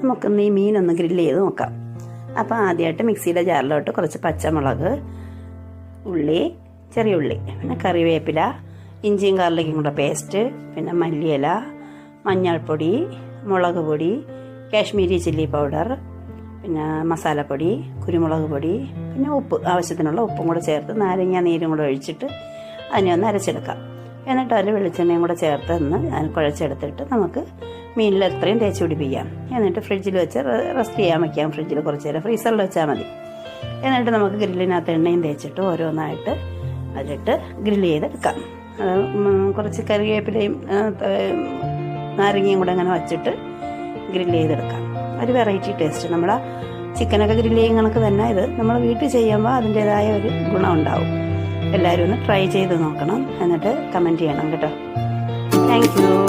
നമുക്കൊന്ന് ഈ മീനൊന്ന് ഗ്രില്ല് ചെയ്ത് നോക്കാം. അപ്പോൾ ആദ്യമായിട്ട് മിക്സിയുടെ ജാറിലോട്ട് കുറച്ച് പച്ചമുളക്, ഉള്ളി, ചെറിയ ഉള്ളി, പിന്നെ കറിവേപ്പില, ഇഞ്ചിയും ഗാർലിക്കും കൂടെ പേസ്റ്റ്, പിന്നെ മല്ലിയില, മഞ്ഞൾപ്പൊടി, മുളക് പൊടി, കാശ്മീരി ചില്ലി പൗഡർ, പിന്നെ മസാലപ്പൊടി, കുരുമുളക് പൊടി, പിന്നെ ഉപ്പ്, ആവശ്യത്തിനുള്ള ഉപ്പും കൂടെ ചേർത്ത് നാരങ്ങ നീരും കൂടെ ഒഴിച്ചിട്ട് അതിനെ ഒന്ന് അരച്ചെടുക്കാം. എന്നിട്ട് അതിൽ വെളിച്ചെണ്ണയും കൂടെ ചേർത്ത് കുഴച്ചെടുത്തിട്ട് നമുക്ക് മീനിൽ എത്രയും തേച്ച് പിടിപ്പിക്കാം. എന്നിട്ട് ഫ്രിഡ്ജിൽ വെച്ച് റെസ്റ്റ് ചെയ്യാൻ വയ്ക്കാം. ഫ്രിഡ്ജിൽ കുറച്ച് നേരം ഫ്രീസറിൽ വെച്ചാൽ മതി. എന്നിട്ട് നമുക്ക് ഗ്രില്ലിനകത്ത് എണ്ണയും തേച്ചിട്ട് ഓരോന്നായിട്ട് അതിലിട്ട് ഗ്രില്ല് ചെയ്തെടുക്കാം. കുറച്ച് കറിവേപ്പിലയും നാരങ്ങയും കൂടെ അങ്ങനെ വച്ചിട്ട് ഗ്രില്ല് ചെയ്തെടുക്കാം. ഒരു വെറൈറ്റി ടേസ്റ്റ്. നമ്മൾ ചിക്കനൊക്കെ ഗ്രില്ല് ചെയ്യും കണക്ക് തന്നെ ഇത് നമ്മൾ വീട്ടിൽ ചെയ്യുമ്പോൾ അതിൻ്റേതായ ഒരു ഗുണം ഉണ്ടാവും. എല്ലാവരും ഒന്ന് ട്രൈ ചെയ്ത് നോക്കണം. എന്നിട്ട് കമൻറ്റ് ചെയ്യണം കേട്ടോ. Thank you.